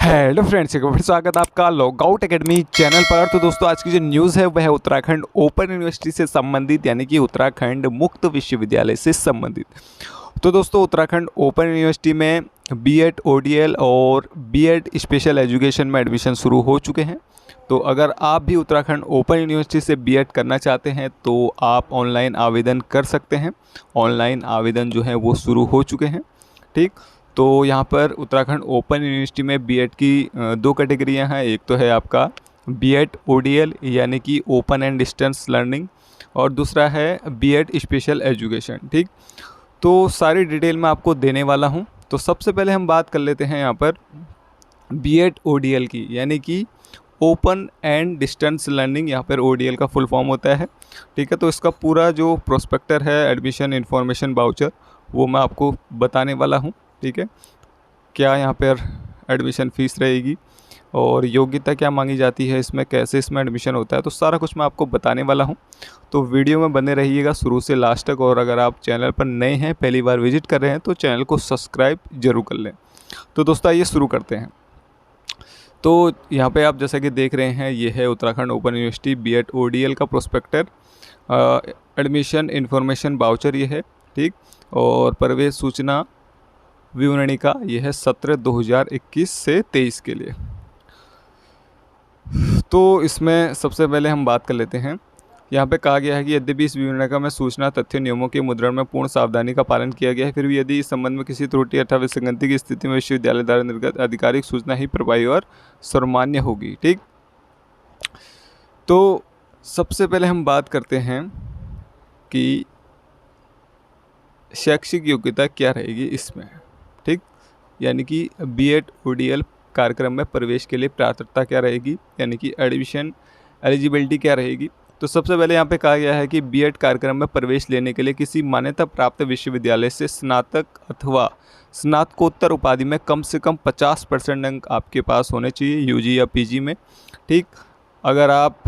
Hello friends, एक बार फिर स्वागत है आपका लॉगआउट एकेडमी चैनल पर। तो दोस्तों, आज की जो न्यूज़ है वह है उत्तराखंड ओपन यूनिवर्सिटी से संबंधित, यानी कि उत्तराखंड मुक्त विश्वविद्यालय से संबंधित। तो दोस्तों, उत्तराखंड ओपन यूनिवर्सिटी में बीएड ओडीएल और बीएड स्पेशल एजुकेशन में एडमिशन शुरू हो चुके हैं। तो अगर आप भी उत्तराखंड ओपन यूनिवर्सिटी से बीएड करना चाहते हैं तो आप ऑनलाइन आवेदन कर सकते हैं। ऑनलाइन आवेदन जो है वो शुरू हो चुके हैं। ठीक, तो यहाँ पर उत्तराखंड ओपन यूनिवर्सिटी में बीएड की दो कैटेगरियाँ हैं। एक तो है आपका बीएड ओडीएल यानी कि ओपन एंड डिस्टेंस लर्निंग, और दूसरा है बीएड स्पेशल एजुकेशन। ठीक, तो सारी डिटेल मैं आपको देने वाला हूँ। तो सबसे पहले हम बात कर लेते हैं यहाँ पर बीएड ओडीएल की, यानी कि ओपन एंड डिस्टेंस लर्निंग। यहाँ पर ओडीएल का फुल फॉर्म होता है। ठीक है, तो इसका पूरा जो प्रोस्पेक्टर है, एडमिशन इन्फॉर्मेशन वाउचर, वो मैं आपको बताने वाला हूँ। ठीक है, क्या यहाँ पर एडमिशन फ़ीस रहेगी और योग्यता क्या मांगी जाती है, इसमें कैसे इसमें एडमिशन होता है, तो सारा कुछ मैं आपको बताने वाला हूँ। तो वीडियो में बने रहिएगा शुरू से लास्ट तक। और अगर आप चैनल पर नए हैं, पहली बार विजिट कर रहे हैं, तो चैनल को सब्सक्राइब जरूर कर लें। तो दोस्तों, आइए शुरू करते हैं। तो यहाँ पे आप जैसा कि देख रहे हैं, ये है Uttarakhand open university BEd ODL का प्रोस्पेक्टर, एडमिशन इन्फॉर्मेशन वाउचर ये है। ठीक, और प्रवेश सूचना विवरणिका ये है सत्र 2021 से 23 के लिए। तो इसमें सबसे पहले हम बात कर लेते हैं। यहाँ पे कहा गया है कि यद्यपि इस विवरणिका में सूचना तथ्य नियमों के मुद्रण में पूर्ण सावधानी का पालन किया गया है, फिर भी यदि इस संबंध में किसी त्रुटि अथवा विसंगति की स्थिति में विश्वविद्यालय द्वारा निर्गत आधिकारिक सूचना ही प्रभावी और सर्वमान्य होगी। ठीक, तो सबसे पहले हम बात करते हैं कि शैक्षिक योग्यता क्या रहेगी इसमें। ठीक, यानी कि बीएड ओडीएल कार्यक्रम में प्रवेश के लिए पात्रता क्या रहेगी, यानी कि एडमिशन एलिजिबिलिटी क्या रहेगी। तो सबसे पहले यहाँ पे कहा गया है कि बीएड कार्यक्रम में प्रवेश लेने के लिए किसी मान्यता प्राप्त विश्वविद्यालय से स्नातक अथवा स्नातकोत्तर उपाधि में कम से कम 50% अंक आपके पास होने चाहिए, यूजी या पीजी में। ठीक, अगर आप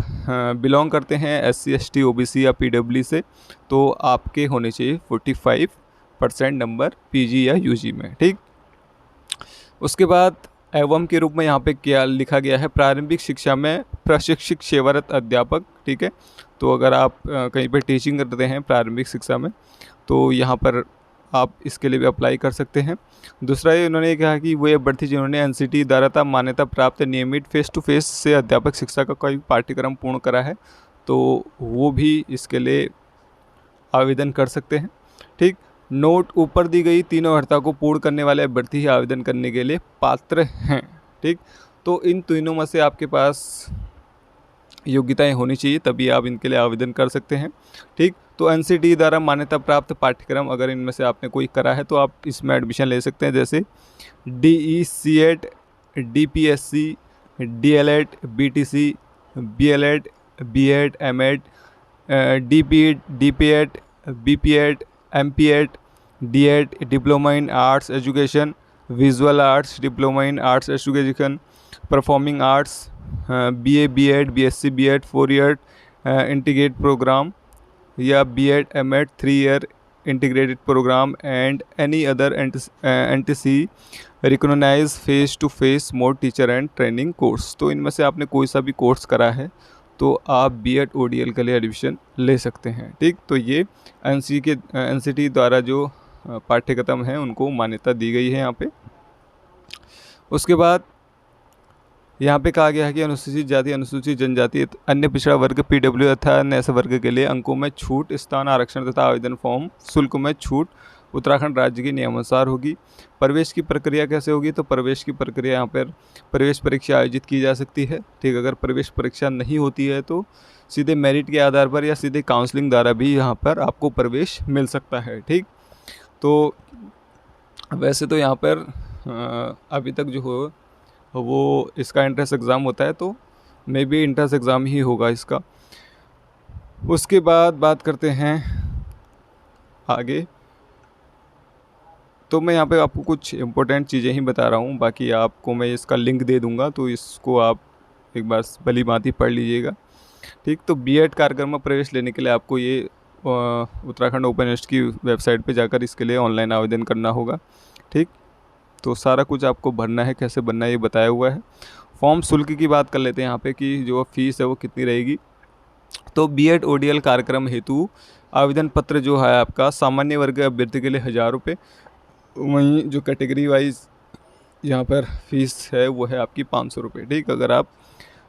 बिलोंग करते हैं एससी एसटी ओबीसी या पीडब्ल्यू से, तो आपके होने चाहिए 45% नंबर पीजी या यूजी में। ठीक, उसके बाद एवं के रूप में यहाँ पे क्या लिखा गया है, प्रारंभिक शिक्षा में प्रशिक्षित सेवारत अध्यापक। ठीक है, तो अगर आप कहीं पे टीचिंग करते हैं प्रारंभिक शिक्षा में, तो यहाँ पर आप इसके लिए भी अप्लाई कर सकते हैं। दूसरा ये उन्होंने कहा कि वो अभ्यर्थी जिन्होंने एनसीटी द्वारा मान्यता प्राप्त नियमित फेस टू फेस से अध्यापक शिक्षा का कोई पाठ्यक्रम पूर्ण करा है, तो वो भी इसके लिए आवेदन कर सकते हैं। ठीक, नोट ऊपर दी गई तीनों अर्हता को पूर्ण करने वाले अभ्यर्थी ही आवेदन करने के लिए पात्र हैं। ठीक, तो इन तीनों में से आपके पास योग्यताएं होनी चाहिए, तभी आप इनके लिए आवेदन कर सकते हैं। ठीक, तो एनसीटी द्वारा मान्यता प्राप्त पाठ्यक्रम अगर इनमें से आपने कोई करा है तो आप इसमें एडमिशन ले सकते हैं, जैसे DE, CEd, DPSC, DElEd, BTC, BLEd, BEd, MEd, DPEd, DPEd, BPEd, MPEd, DEd, diploma in arts education, visual arts, diploma in arts education, performing arts, BA BEd, BSc BEd 4 year integrated programme, या BEd MEd 3 year integrated programme, and any other NTC recognise face to face mode teacher and training course. तो इनमें से आपने कोई सा भी course करा है तो आप बीएड ओडीएल के लिए एडमिशन ले सकते हैं। ठीक, तो ये एनसीटी द्वारा जो पाठ्यक्रम हैं उनको मान्यता दी गई है यहाँ पे। उसके बाद यहाँ पे कहा गया है कि अनुसूचित जाति, अनुसूचित जनजाति, अन्य पिछड़ा वर्ग, पीडब्ल्यू तथा अन्य ऐसे वर्ग के लिए अंकों में छूट, स्थान आरक्षण तथा आवेदन फॉर्म शुल्क में छूट उत्तराखंड राज्य के नियमानुसार होगी। प्रवेश की प्रक्रिया कैसे होगी, तो प्रवेश की प्रक्रिया यहाँ पर प्रवेश परीक्षा आयोजित की जा सकती है। ठीक, अगर प्रवेश परीक्षा नहीं होती है तो सीधे मेरिट के आधार पर या सीधे काउंसलिंग द्वारा भी यहाँ पर आपको प्रवेश मिल सकता है। ठीक, तो वैसे तो यहाँ पर अभी तक जो हो वो इसका एंट्रेंस एग्ज़ाम होता है, तो मे बी एंट्रेंस एग्ज़ाम ही होगा इसका। उसके बाद बात करते हैं आगे। तो मैं यहाँ पे आपको कुछ इम्पोर्टेंट चीज़ें ही बता रहा हूँ, बाकी आपको मैं इसका लिंक दे दूँगा, तो इसको आप एक बार भली भांति पढ़ लीजिएगा। ठीक, तो बीएड कार्यक्रम में प्रवेश लेने के लिए आपको ये उत्तराखंड ओपन यूनिवर्सिटी की वेबसाइट पे जाकर इसके लिए ऑनलाइन आवेदन करना होगा। ठीक, तो सारा कुछ आपको भरना है, कैसे भरना है ये बताया हुआ है। फॉर्म शुल्क की बात कर लेते हैं यहाँ पे कि जो फीस है वो कितनी रहेगी। तो बीएड ओडीएल कार्यक्रम हेतु आवेदन पत्र जो है आपका सामान्य वर्ग के अभ्यर्थी के लिए 1000 रुपये, वहीं जो कैटेगरी वाइज यहाँ पर फीस है वो है आपकी 500 रुपये। ठीक, अगर आप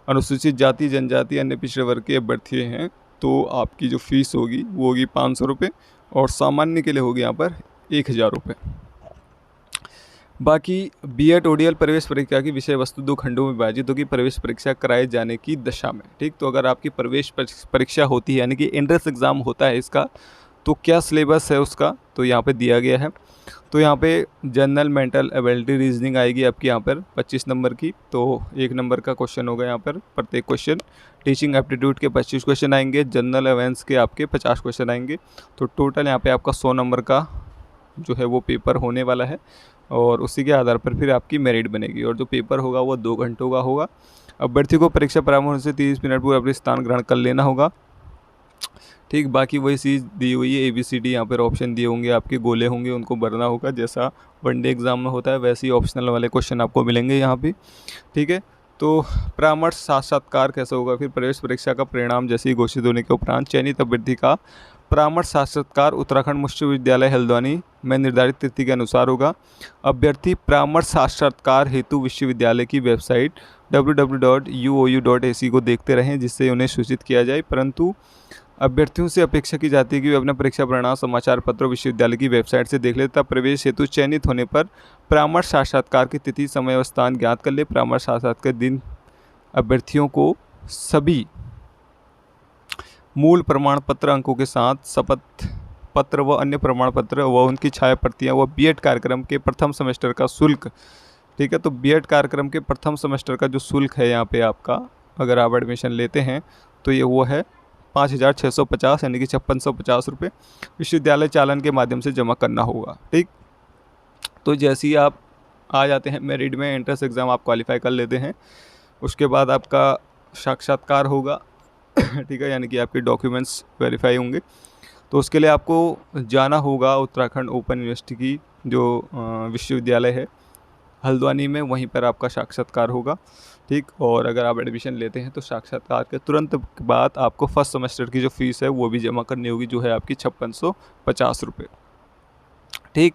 अनुसूचित जाति जनजाति अन्य पिछड़े वर्ग के अभ्यर्थी हैं तो आपकी जो फीस होगी वो होगी 500 रुपये, और सामान्य के लिए होगी यहाँ पर 1000 रुपये। बाकी बीएड ओडीएल प्रवेश परीक्षा की विषय वस्तु 2 खंडों में विभाजित होगी प्रवेश परीक्षा कराए जाने की दशा में। ठीक, तो अगर आपकी प्रवेश परीक्षा होती है यानी कि एंट्रेंस एग्ज़ाम होता है इसका, तो क्या सिलेबस है उसका तो यहाँ पे दिया गया है। तो यहाँ पे जनरल मेंटल एबिलिटी रीजनिंग आएगी आपकी यहाँ पर 25 नंबर की, तो 1 नंबर का क्वेश्चन होगा यहाँ पर प्रत्येक क्वेश्चन। टीचिंग एप्टीट्यूड के 25 क्वेश्चन आएंगे, जनरल अवेयर्स के आपके 50 क्वेश्चन आएंगे। तो टोटल यहाँ पे आपका 100 नंबर का जो है वो पेपर होने वाला है, और उसी के आधार पर फिर आपकी मेरिट बनेगी। और जो पेपर होगा वो 2 घंटों का होगा। अभ्यर्थी को परीक्षा प्रारंभ होने से 30 मिनट पूर्व अपने स्थान ग्रहण कर लेना होगा। ठीक, बाकी वही चीज़ दी हुई है, ABCD यहाँ पर ऑप्शन दिए होंगे, आपके गोले होंगे, उनको भरना होगा। जैसा वनडे एग्ज़ाम में होता है वैसे ही ऑप्शनल वाले क्वेश्चन आपको मिलेंगे यहाँ पे। ठीक है, तो परामर्श साक्षात्कार कैसे होगा, फिर प्रवेश परीक्षा का परिणाम जैसे ही घोषित होने के उपरांत चयनित अभ्यर्थी का परामर्श साक्षात्कार उत्तराखंड विश्वविद्यालय हल्द्वानी में निर्धारित तिथि के अनुसार होगा। अभ्यर्थी परामर्श साक्षात्कार हेतु विश्वविद्यालय की वेबसाइट www.uou.ac को देखते रहें, जिससे उन्हें सूचित किया जाए। परंतु अभ्यर्थियों से अपेक्षा की जाती है कि वे अपना परीक्षा परिणाम समाचार पत्र विश्वविद्यालय की वेबसाइट से देख ले तथा प्रवेश हेतु चयनित होने पर परामर्श साक्षात्कार की तिथि समय और स्थान ज्ञात कर ले। परामर्श साक्षात्कार के दिन अभ्यर्थियों को सभी मूल प्रमाण पत्र अंकों के साथ शपथ पत्र व अन्य प्रमाण पत्र व उनकी छाया प्रतियाँ व बीएड कार्यक्रम के प्रथम सेमेस्टर का शुल्क। ठीक है, तो बीएड कार्यक्रम के प्रथम सेमेस्टर का जो शुल्क है यहाँ पे आपका, अगर आप एडमिशन लेते हैं तो ये वो है 5650 यानी कि 5650 रुपये विश्वविद्यालय चालन के माध्यम से जमा करना होगा। ठीक, तो जैसे ही आप आ जाते हैं मेरिट में, एंट्रेंस एग्ज़ाम आप क्वालिफाई कर लेते हैं, उसके बाद आपका साक्षात्कार होगा। ठीक है, यानी कि आपके डॉक्यूमेंट्स वेरीफाई होंगे। तो उसके लिए आपको जाना होगा उत्तराखंड ओपन यूनिवर्सिटी की जो विश्वविद्यालय है हल्द्वानी में, वहीं पर आपका साक्षात्कार होगा। ठीक, और अगर आप एडमिशन लेते हैं तो साक्षात्कार के तुरंत बाद आपको फर्स्ट सेमेस्टर की जो फ़ीस है वो भी जमा करनी होगी, जो है आपकी 5650 रुपये। ठीक,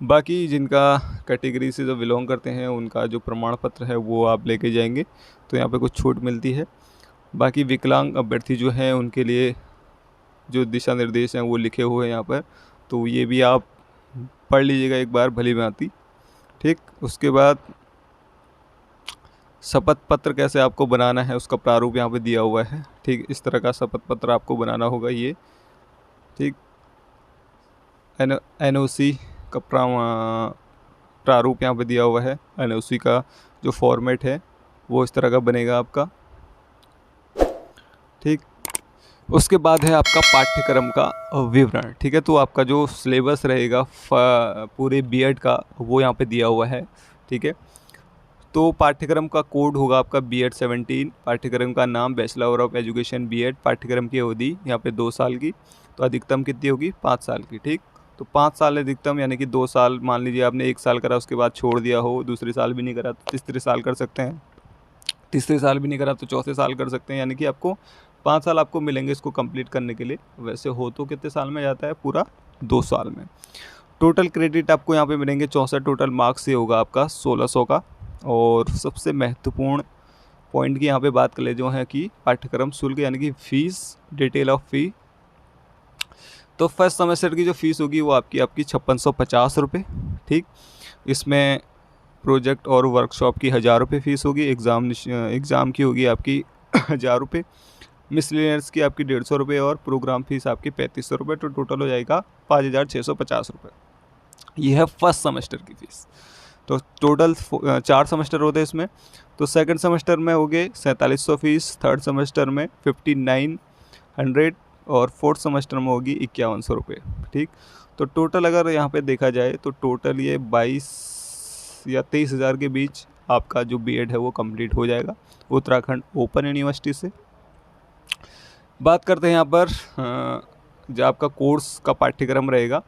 बाकी जिनका कैटेगरी से जो बिलोंग करते हैं उनका जो प्रमाण पत्र है वो आप लेके जाएंगे, तो यहाँ पे कुछ छूट मिलती है। बाकी विकलांग अभ्यर्थी जो हैं उनके लिए जो दिशा निर्देश हैं वो लिखे हुए हैं यहाँ पर, तो ये भी आप पढ़ लीजिएगा एक बार भली भांति। ठीक, उसके बाद शपथ पत्र कैसे आपको बनाना है उसका प्रारूप यहाँ पे दिया हुआ है। ठीक, इस तरह का शपथ पत्र आपको बनाना होगा ये। ठीक, NOC का प्रारूप यहाँ पे दिया हुआ है। NOC का जो फॉर्मेट है वो इस तरह का बनेगा आपका। ठीक, उसके बाद है आपका पाठ्यक्रम का विवरण। ठीक है, तो आपका जो सिलेबस रहेगा पूरे बीएड का वो यहाँ पे दिया हुआ है। ठीक है, तो पाठ्यक्रम का कोड होगा आपका BEd 17। पाठ्यक्रम का नाम बैचलर ऑफ एजुकेशन BEd। पाठ्यक्रम की अवधि यहाँ पे 2 साल की, तो अधिकतम कितनी होगी 5 साल की। ठीक, तो 5 साल अधिकतम यानी कि 2 साल, मान लीजिए आपने 1 साल करा उसके बाद छोड़ दिया हो, दूसरे साल भी नहीं करा तो तीसरे साल कर सकते हैं, तीसरे साल भी नहीं करा तो चौथे साल कर सकते हैं, यानी कि आपको 5 साल आपको मिलेंगे इसको कंप्लीट करने के लिए। वैसे हो तो कितने साल में जाता है, पूरा 2 साल में। टोटल क्रेडिट आपको यहाँ पे मिलेंगे 64। टोटल मार्क्स से होगा आपका 1600 का। और सबसे महत्वपूर्ण पॉइंट की यहाँ पे बात कर ले जो है कि पाठ्यक्रम शुल्क यानी कि फ़ीस, डिटेल ऑफ फ़ी। तो फर्स्ट सेमेस्टर की जो फ़ीस होगी वो आपकी 5650 रुपये। ठीक, इसमें प्रोजेक्ट और वर्कशॉप की 1000 रुपये फ़ीस होगी। एग्ज़ाम की होगी आपकी 1000 रुपये। मिसलेनियस की आपकी 150 रुपये और प्रोग्राम फीस आपकी 3500 रुपये। तो टोटल हो जाएगा 5650 रुपये। ये है फर्स्ट सेमेस्टर की फ़ीस। तो टोटल 4 सेमेस्टर होते हैं इसमें। तो सेकंड सेमेस्टर में हो गए 4700 फ़ीस, थर्ड सेमेस्टर में 5900 और फोर्थ सेमेस्टर में होगी 5100 रुपये। ठीक, तो टोटल अगर यहाँ पे देखा जाए तो टोटल ये 22 या 23 हज़ार के बीच आपका जो बीएड है वो कंप्लीट हो जाएगा उत्तराखंड ओपन यूनिवर्सिटी से। बात करते हैं यहाँ पर जो आपका कोर्स का पाठ्यक्रम रहेगा।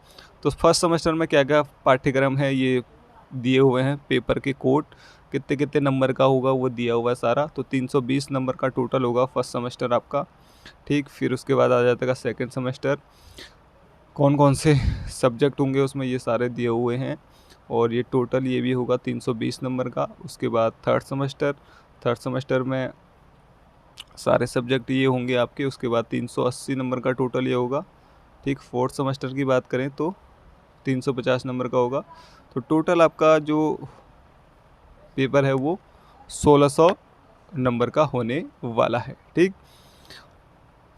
तो फर्स्ट सेमेस्टर में क्या क्या पाठ्यक्रम है ये दिए हुए हैं, पेपर के कोड कितने कितने नंबर का होगा वो दिया हुआ है सारा। तो 320 नंबर का टोटल होगा फर्स्ट सेमेस्टर आपका, ठीक। फिर उसके बाद आ जाता है सेकेंड सेमेस्टर, कौन कौन से सब्जेक्ट होंगे उसमें ये सारे दिए हुए हैं, और ये टोटल ये भी होगा 320 नंबर का। उसके बाद थर्ड सेमेस्टर में सारे सब्जेक्ट ये होंगे आपके, उसके बाद 380 नंबर का टोटल ये होगा, ठीक। फोर्थ सेमेस्टर की बात करें तो 350 नंबर का होगा। तो टोटल आपका जो पेपर है वो 1600 नंबर का होने वाला है, ठीक।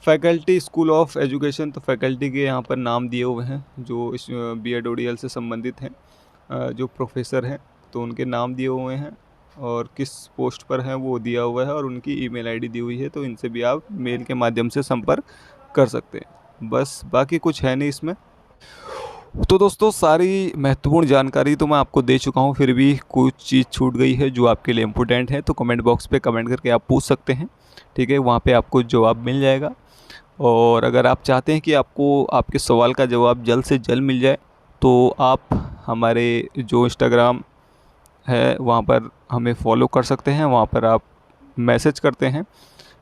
फैकल्टी स्कूल ऑफ एजुकेशन, तो फैकल्टी के यहाँ पर नाम दिए हुए हैं जो इस BEd ODL से संबंधित हैं, जो प्रोफेसर हैं तो उनके नाम दिए हुए हैं, और किस पोस्ट पर हैं वो दिया हुआ है, और उनकी ईमेल आईडी दी हुई है, तो इनसे भी आप मेल के माध्यम से संपर्क कर सकते हैं। बस बाकी कुछ है नहीं इसमें। तो दोस्तों सारी महत्वपूर्ण जानकारी तो मैं आपको दे चुका हूँ, फिर भी कुछ चीज़ छूट गई है जो आपके लिए इम्पोर्टेंट है, तो कमेंट बॉक्स पे कमेंट करके आप पूछ सकते हैं, ठीक है। वहाँ पे आपको जवाब मिल जाएगा। और अगर आप चाहते हैं कि आपको आपके सवाल का जवाब जल्द से जल्द मिल जाए, तो आप हमारे जो इंस्टाग्राम है वहाँ पर हमें फॉलो कर सकते हैं, वहाँ पर आप मैसेज करते हैं,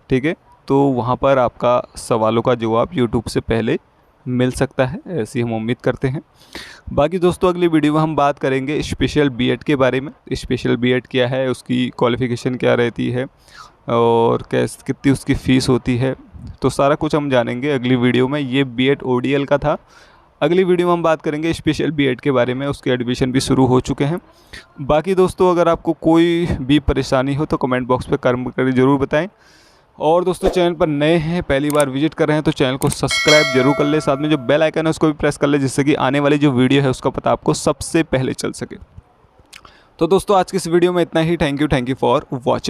ठीक है। तो वहाँ पर आपका सवालों का जवाब यूट्यूब से पहले मिल सकता है, ऐसी हम उम्मीद करते हैं। बाकी दोस्तों अगली वीडियो में हम बात करेंगे स्पेशल BEd के बारे में। स्पेशल BEd क्या है, उसकी क्वालिफ़िकेशन क्या रहती है, और कैसे कितनी उसकी फ़ीस होती है, तो सारा कुछ हम जानेंगे अगली वीडियो में। ये BEd ODL का था। अगली वीडियो में हम बात करेंगे स्पेशल BEd के बारे में, उसके एडमिशन भी शुरू हो चुके हैं। बाकी दोस्तों अगर आपको कोई भी परेशानी हो तो कमेंट बॉक्स पे कमेंट करके ज़रूर बताएं। और दोस्तों चैनल पर नए हैं, पहली बार विजिट कर रहे हैं, तो चैनल को सब्सक्राइब जरूर कर ले, साथ में जो बेल आइकन है उसको भी प्रेस कर ले, जिससे कि आने वाली जो वीडियो है उसका पता आपको सबसे पहले चल सके। तो दोस्तों आज की इस वीडियो में इतना ही। Thank you for watching.